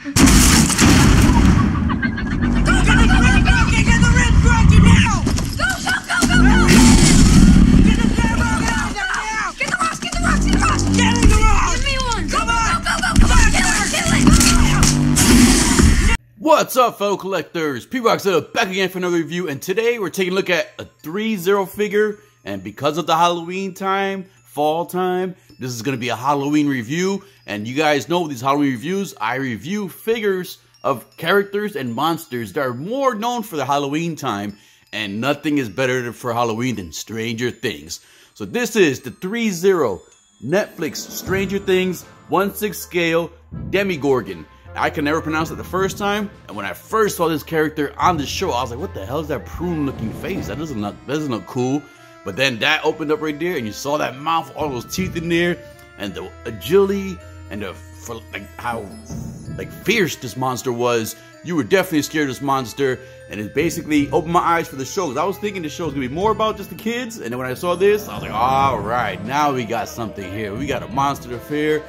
What's up, fellow collectors? P-Rock's back again for another review, and today we're taking a look at a Threezero figure. And because of the Halloween time, fall time, this is going to be a Halloween review. And you guys know these Halloween reviews, I review figures of characters and monsters that are more known for the Halloween time. And nothing is better for Halloween than Stranger Things. So this is the Threezero Netflix Stranger Things 1/6 scale Demogorgon. I can never pronounce it the first time, and when I first saw this character on the show, I was like, what the hell is that prune-looking face? That doesn't look cool. But then that opened up right there, and you saw that mouth, all those teeth in there, and the agility, and how fierce this monster was. You were definitely scared of this monster, and it basically opened my eyes for the show. I was thinking the show was going to be more about just the kids, and then when I saw this, I was like, all right, now we got something here. We got a monster to fear.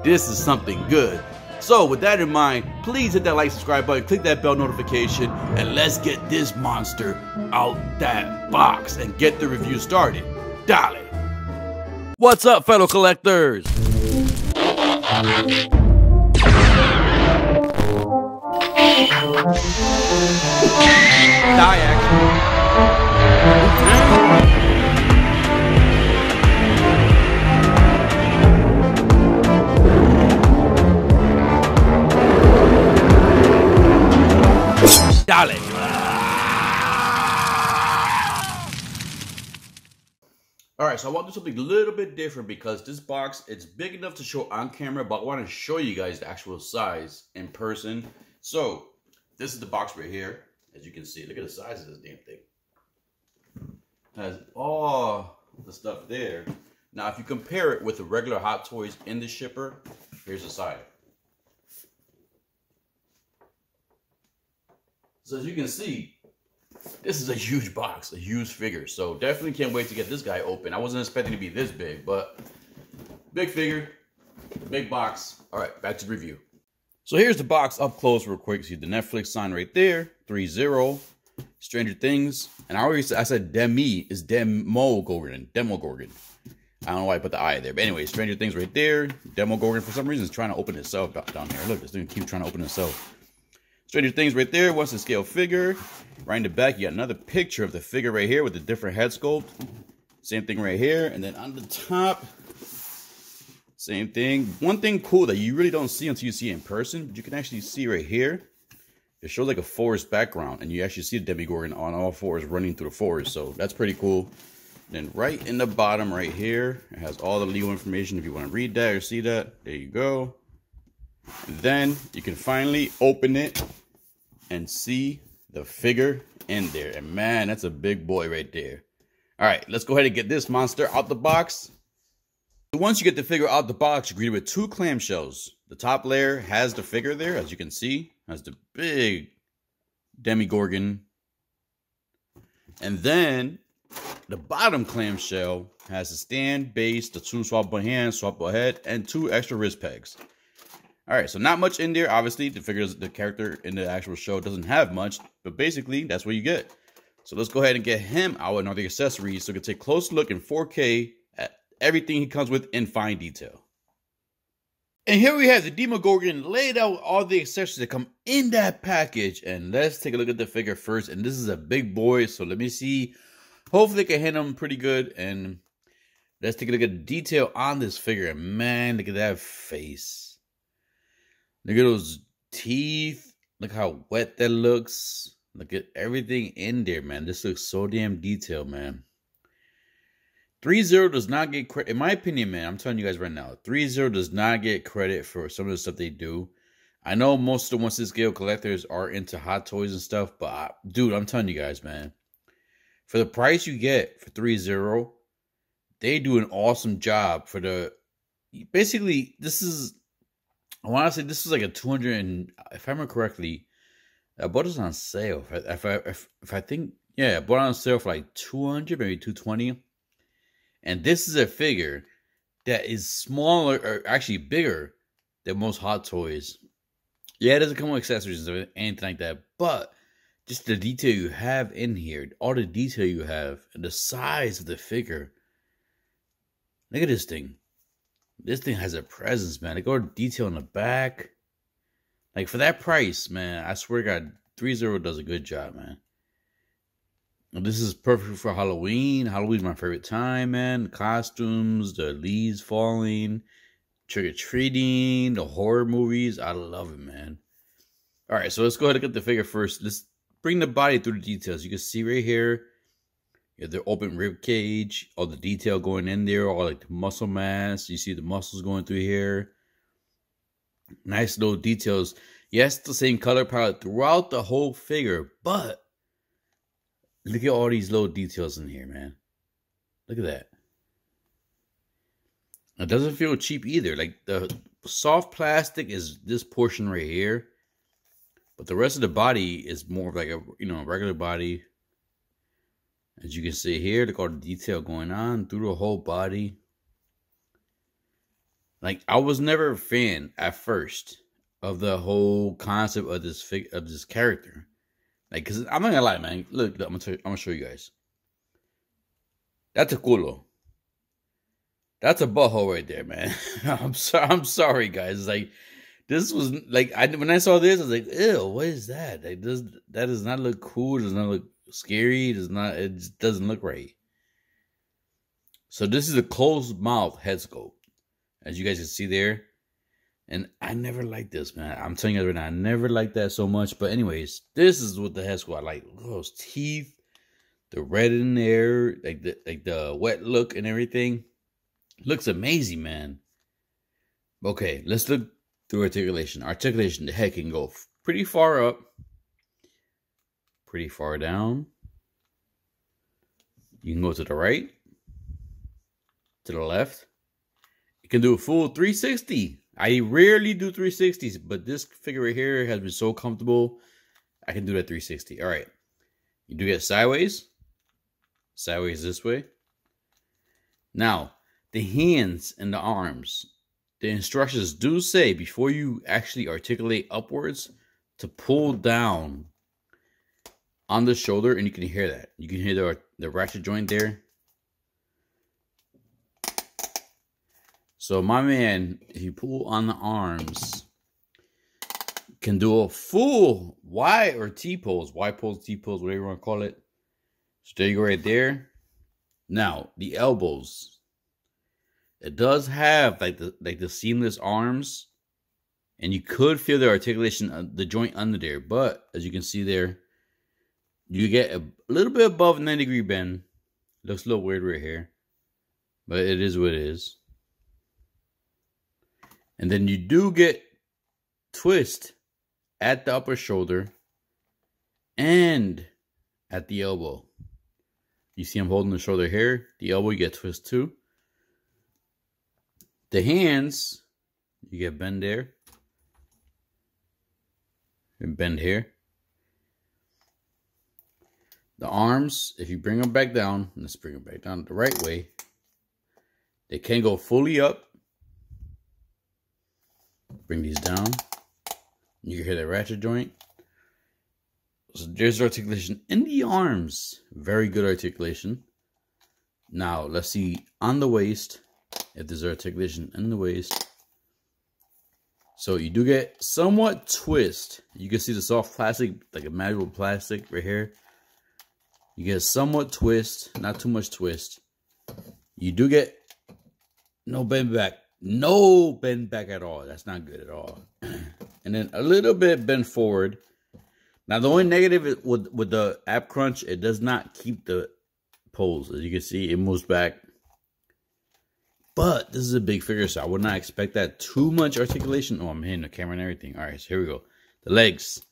This is something good. So with that in mind, please hit that like, subscribe button, click that bell notification, and let's get this monster out that box and get the review started. Dale! What's up, fellow collectors? Dale. Alright, so I want to do something a little bit different because this box, it's big enough to show on camera, but I want to show you guys the actual size in person. So, this is the box right here. As you can see, look at the size of this damn thing. It has all the stuff there. Now, if you compare it with the regular Hot Toys in the shipper, here's the side. So as you can see, this is a huge box, a huge figure. So definitely can't wait to get this guy open. I wasn't expecting to be this big, but big figure, big box. All right, back to the review. So here's the box up close real quick. See the Netflix sign right there, Threezero, Stranger Things. And I said Demi is Demogorgon. I don't know why I put the I there. But anyway, Stranger Things right there. Demogorgon for some reason is trying to open itself down here. Look, this thing keeps trying to open itself. Stranger Things right there, 1/6 scale figure. Right in the back, you got another picture of the figure right here with the different head sculpt. Same thing right here. And then on the top, same thing. One thing cool that you really don't see until you see it in person, but you can actually see right here. It shows like a forest background, and you actually see the Demogorgon on all fours running through the forest. So that's pretty cool. Then right in the bottom right here, it has all the legal information if you want to read that or see that. There you go. And then you can finally open it and see the figure in there. And man, that's a big boy right there. All right, let's go ahead and get this monster out the box. Once you get the figure out the box, you're greeted with two clamshells. The top layer has the figure there, as you can see, has the big Demogorgon. And then the bottom clamshell has the stand, base, the two swappable hands, swappable head, and two extra wrist pegs. All right, so not much in there. Obviously, the character in the actual show doesn't have much, but basically, that's what you get. So let's go ahead and get him out and all the accessories so we can take a close look in 4K at everything he comes with in fine detail. And here we have the Demogorgon laid out all the accessories that come in that package. And let's take a look at the figure first. And this is a big boy, so let me see. Hopefully, I can hit him pretty good. And let's take a look at the detail on this figure. And man, look at that face. Look at those teeth. Look how wet that looks. Look at everything in there, man. This looks so damn detailed, man. Threezero does not get credit. In my opinion, man, I'm telling you guys right now, Threezero does not get credit for some of the stuff they do. I know most of the 1/6 scale collectors are into Hot Toys and stuff, but dude, I'm telling you guys, man. For the price you get for Threezero, they do an awesome job for the... Basically, this is... I want to say this is like a 200, and if I remember correctly, I bought this on sale. If I think, yeah, I bought it on sale for like 200, maybe 220. And this is a figure that is smaller, or actually bigger than most Hot Toys. Yeah, it doesn't come with accessories or anything like that, but just the detail you have in here, all the detail you have, and the size of the figure. Look at this thing. This thing has a presence, man. Look at all the detail in the back. Like, for that price, man, I swear to God, Threezero does a good job, man. This is perfect for Halloween. Halloween's my favorite time, man. The costumes, the leaves falling, trick-or-treating, the horror movies. I love it, man. All right, so let's go ahead and get the figure first. Let's bring the body through the details. You can see right here, you have the open rib cage, all the detail going in there, all like the muscle mass. You see the muscles going through here. Nice little details. Yes, the same color palette throughout the whole figure, but look at all these little details in here, man. Look at that. It doesn't feel cheap either. Like, the soft plastic is this portion right here, but the rest of the body is more of like a, regular body. As you can see here, look at all the detail going on through the whole body. Like, I was never a fan at first of the whole concept of this character. Like, cause I'm not gonna lie, man. Look, I'm gonna show you guys. That's a culo. That's a butthole right there, man. I'm sorry, guys. Like, this was like, when I saw this, I was like, ew, what is that? Like, that does not look cool. Does not look scary. It just doesn't look right. So this is a closed mouth head sculpt, as you guys can see there. And I never liked this, man. I'm telling you right now, I never liked that so much. But anyways, this is what the head sculpt I like. Look at those teeth, the red in there, like the wet look and everything. Looks amazing, man. Okay, let's look through articulation. Articulation, the head can go pretty far up, pretty far down. You can go to the right, to the left. You can do a full 360. I rarely do 360s, but this figure right here has been so comfortable. I can do that 360. All right. You do get sideways. Sideways this way. Now, the hands and the arms. The instructions do say, before you actually articulate upwards, to pull down on the shoulder, and you can hear that. You can hear the ratchet joint there. So my man, if you pull on the arms, can do a full Y or T pose. Y pose, T pose, whatever you want to call it. So there you go right there. Now, the elbows. It does have like the seamless arms. And you could feel the articulation of the joint under there. But as you can see there, you get a little bit above 90-degree bend. Looks a little weird right here. But it is what it is. And then you do get twist at the upper shoulder and at the elbow. You see I'm holding the shoulder here. The elbow, you get twist too. The hands, you get bend there. And bend here. The arms, if you bring them back down, let's bring them back down the right way. They can go fully up. Bring these down. You can hear that ratchet joint. So there's articulation in the arms. Very good articulation. Now, let's see on the waist if there's articulation in the waist. So you do get somewhat twist. You can see the soft plastic, like a malleable plastic right here. You get somewhat twist, not too much twist. You do get no bend back. No bend back at all. That's not good at all. And then a little bit bend forward. Now, the only negative with the ab crunch, it does not keep the pose. As you can see, it moves back. But this is a big figure, so I would not expect that too much articulation. Oh, I'm hitting the camera and everything. All right, so here we go. The legs.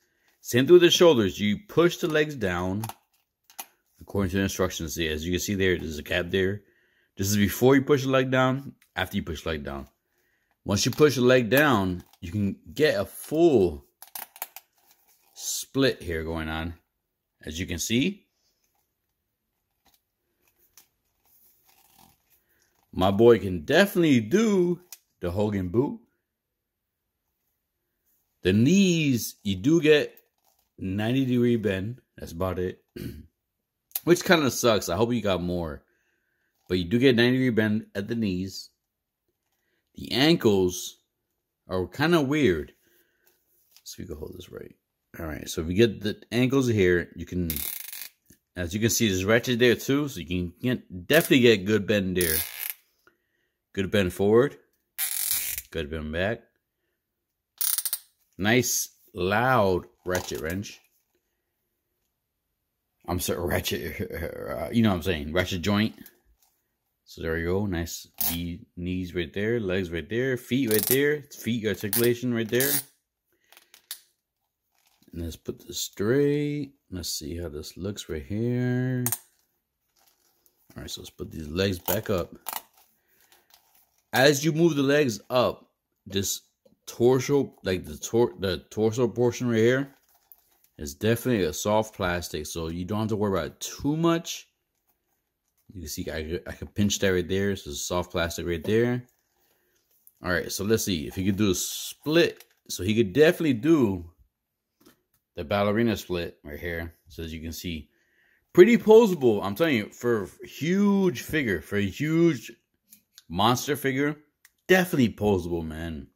Same thing with the shoulders. You push the legs down according to the instructions. As you can see there, there's a cap there. This is before you push the leg down, after you push the leg down. Once you push the leg down, you can get a full split here going on. As you can see, my boy can definitely do the Hogan boot. The knees, you do get 90-degree bend. That's about it. Which kind of sucks. I hope you got more. But you do get 90-degree bend at the knees. The ankles are kind of weird. So we can hold this right. All right. So if you get the ankles here, you can, as you can see, there's ratchet there too. So you can definitely get good bend there. Good bend forward. Good bend back. Nice, loud ratchet wrench. I'm sorry, ratchet, you know what I'm saying, ratchet joint. So there you go, nice knees right there, legs right there, feet right there, feet articulation right there. And let's put this straight. Let's see how this looks right here. All right, so let's put these legs back up. As you move the legs up, this torso, like the torso portion right here, is definitely a soft plastic, so you don't have to worry about it too much. You can see I can pinch that right there. So it's soft plastic right there. All right, so let's see if he could do a split. So he could definitely do the ballerina split right here. So as you can see, pretty poseable. I'm telling you, for a huge figure, for a huge monster figure, definitely poseable, man.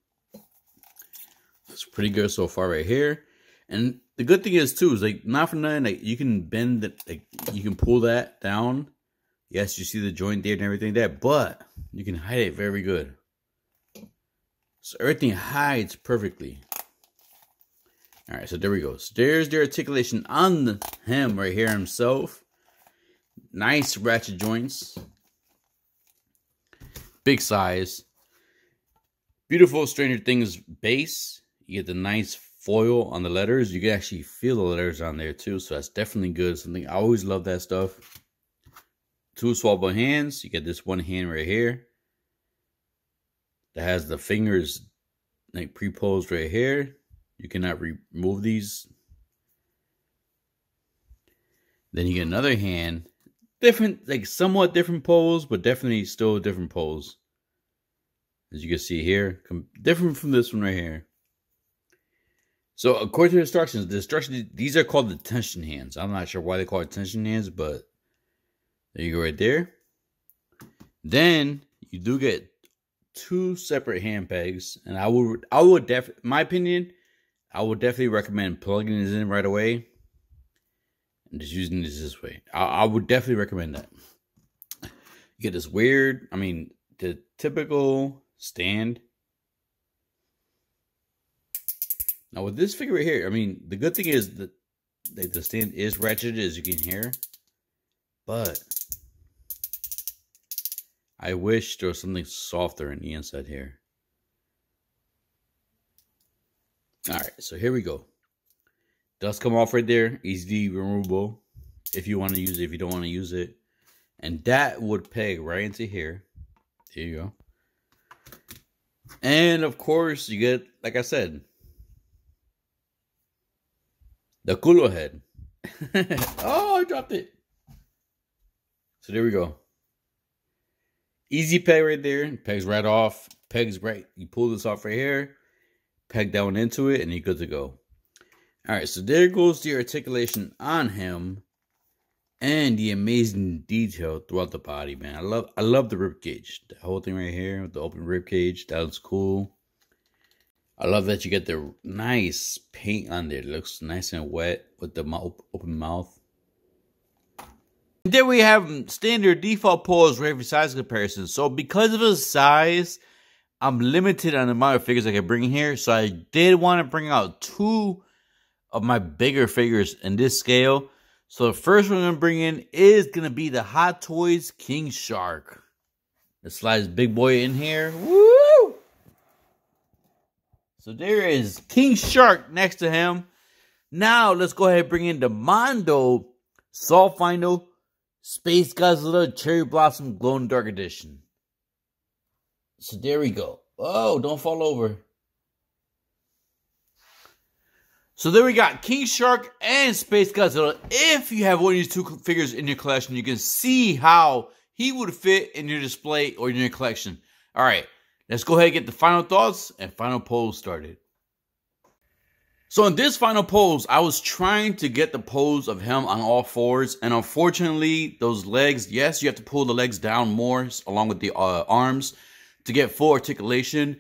It's pretty good so far right here. And the good thing is too, is like not for nothing, like you can bend it, like you can pull that down. Yes, you see the joint there and everything there, but you can hide it very good. So everything hides perfectly. All right, so there we go. So there's the articulation on him right here himself. Nice ratchet joints. Big size. Beautiful Stranger Things base. You get the nice foil on the letters. You can actually feel the letters on there too, so that's definitely good. Something I always love that stuff. Two swappable hands. You get this one hand right here that has the fingers like pre-posed right here. You cannot remove these. Then you get another hand, different, like somewhat different pose, but definitely still a different pose. As you can see here, different from this one right here. So according to the instructions, these are called the tension hands. I'm not sure why they call it tension hands, but there you go right there. Then you do get two separate hand pegs, and I would definitely, in my opinion, I would definitely recommend plugging this in right away and just using this way. I would definitely recommend that. You get this weird, I mean, the typical stand. Now with this figure right here, I mean, the good thing is that the stand is ratcheted, as you can hear, but I wish there was something softer in the inside here. All right, so here we go. Does come off right there, easily removable if you want to use it, if you don't want to use it. And that would peg right into here. There you go. And of course, you get, like I said, the culo head. Oh, I dropped it. So there we go. Easy peg right there. Pegs right off. Pegs right. You pull this off right here. Peg down into it, and you're good to go. All right, so there goes the articulation on him, and the amazing detail throughout the body, man. I love the rib cage. The whole thing right here with the open rib cage. That looks cool. I love that you get the nice paint on there. It looks nice and wet with the open mouth. And there we have standard default pose right for size comparison. So because of the size, I'm limited on the amount of figures I can bring here. So I did want to bring out two of my bigger figures in this scale. So the first one I'm going to bring in is going to be the Hot Toys King Shark. Let's slide this big boy in here. Woo! So there is King Shark next to him. Now let's go ahead and bring in the Mondo Soul Final Space Godzilla Cherry Blossom Glow in the Dark Edition. So there we go. Oh, don't fall over. So there we got King Shark and Space Godzilla. If you have one of these two figures in your collection, you can see how he would fit in your display or in your collection. All right, let's go ahead and get the final thoughts and final polls started. So in this final pose, I was trying to get the pose of him on all fours. And unfortunately, those legs, yes, you have to pull the legs down more along with the arms to get full articulation.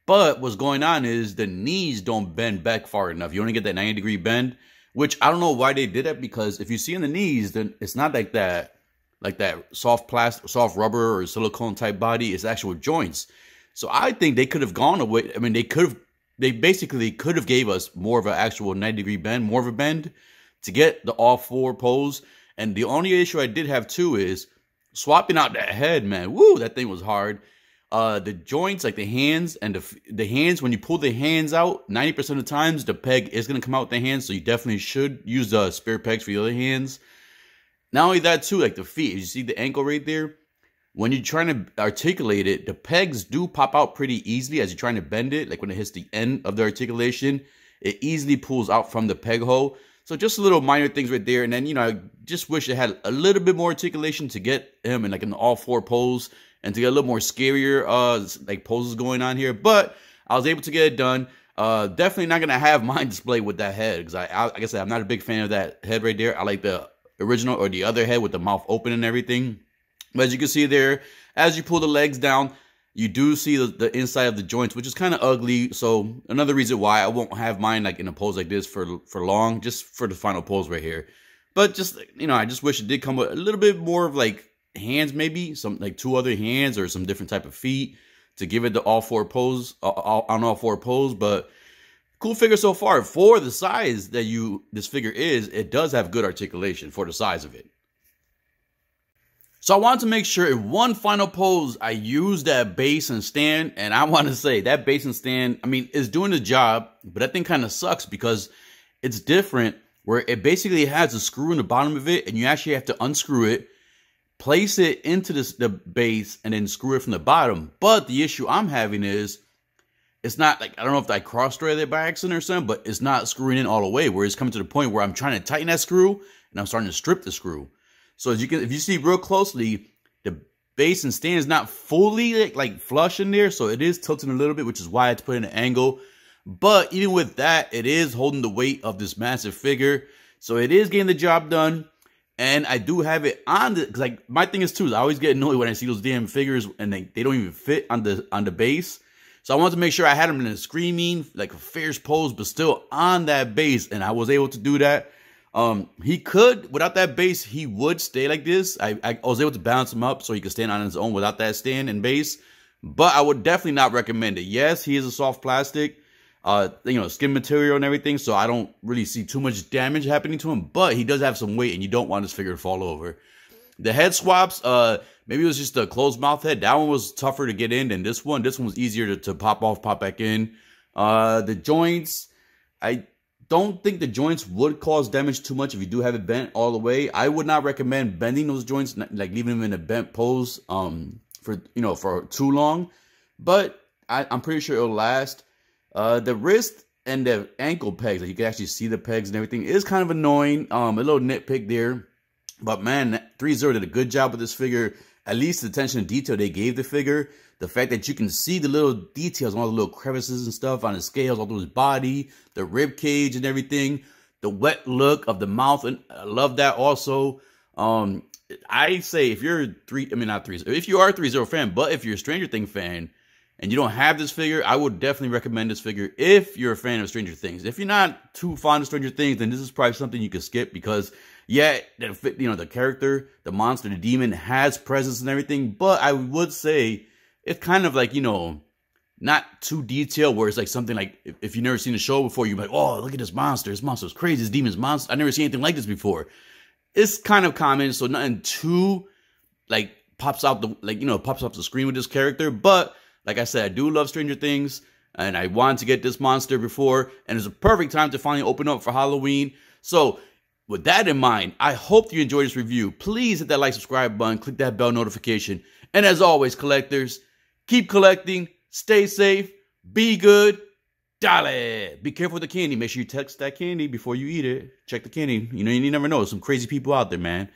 But what's going on is the knees don't bend back far enough. You only get that 90-degree bend, which I don't know why they did that, because if you see in the knees, then it's not like that soft plastic, soft rubber or silicone type body. It's actual joints. So I think they could have gone away. I mean, they basically could have gave us more of an actual 90-degree bend, more of a bend to get the all four pose. And the only issue I did have too is swapping out that head, man. Woo, that thing was hard. The joints, like the hands and the hands, when you pull the hands out, 90% of the times the peg is going to come out with the hands. So you definitely should use the spare pegs for the other hands. Not only that too, like the feet, you see the ankle right there? When you're trying to articulate it, the pegs do pop out pretty easily as you're trying to bend it. Like when it hits the end of the articulation, it easily pulls out from the peg hole. So just little minor things right there. And then, you know, I just wish it had a little bit more articulation to get him in like an all four pose and to get a little more scarier like poses going on here. But I was able to get it done. Definitely not going to have mine displayed with that head, because like I said, I'm not a big fan of that head right there. I like the original or the other head with the mouth open and everything. But as you can see there, as you pull the legs down, you do see the inside of the joints, which is kind of ugly. So another reason why I won't have mine like in a pose like this for long, just for the final pose right here. But just, you know, I just wish it did come with a little bit more of like hands, maybe some like two other hands or some different type of feet to give it the all four pose on all four pose. But cool figure so far. For the size that this figure is, it does have good articulation for the size of it. So I wanted to make sure in one final pose, I used that base and stand. And I want to say that base and stand, I mean, it's doing the job, but that thing kind of sucks because it's different, where it basically has a screw in the bottom of it and you actually have to unscrew it, place it into the base, and then screw it from the bottom. But the issue I'm having is, it's not like, I don't know if I cross-threaded it by accident or something, but it's not screwing in all the way, where it's coming to the point where I'm trying to tighten that screw and I'm starting to strip the screw. So as you can, if you see real closely, the base and stand is not fully like flush in there. So it is tilting a little bit, which is why I had to put in an angle. But even with that, it is holding the weight of this massive figure. So it is getting the job done. And I do have it on the, because like my thing is too, is I always get annoyed when I see those damn figures and they don't even fit on the base. So I wanted to make sure I had them in a screaming, like a fierce pose, but still on that base. And I was able to do that. He could, without that base, he would stay like this. I was able to balance him up so he could stand on his own without that stand and base. But I would definitely not recommend it. Yes, he is a soft plastic, you know, skin material and everything. So I don't really see too much damage happening to him. But he does have some weight and you don't want this figure to fall over. The head swaps, maybe it was just a closed mouth head. That one was tougher to get in than this one. This one was easier to pop off, pop back in. The joints, I don't think the joints would cause damage too much if you do have it bent all the way. I would not recommend bending those joints, like leaving them in a bent pose for too long. But I'm pretty sure it'll last. The wrist and the ankle pegs, like you can actually see the pegs and everything, is kind of annoying. A little nitpick there. But man, Threezero did a good job with this figure. At least the attention to detail they gave the figure. The fact that you can see the little details, all the little crevices and stuff on his scales, all through his body, the rib cage and everything, the wet look of the mouth, and I love that also. I say if you're if you are a Threezero fan, but if you're a Stranger Things fan and you don't have this figure, I would definitely recommend this figure if you're a fan of Stranger Things. If you're not too fond of Stranger Things, then this is probably something you could skip, because yeah, the character, the monster, the demon has presence and everything, but I would say it's kind of like, you know, not too detailed, where it's like something like, if you've never seen the show before, you're like, oh, look at this monster. This monster's crazy. This demon's monster. I've never seen anything like this before. It's kind of common, so nothing too, like, pops off the screen with this character. But, like I said, I do love Stranger Things, and I wanted to get this monster before, and it's a perfect time to finally open up for Halloween. So, with that in mind, I hope you enjoyed this review. Please hit that like, subscribe button, click that bell notification. And as always, collectors, keep collecting, stay safe, be good, dale. Be careful with the candy. Make sure you touch that candy before you eat it. Check the candy. You know, you never know. There's some crazy people out there, man.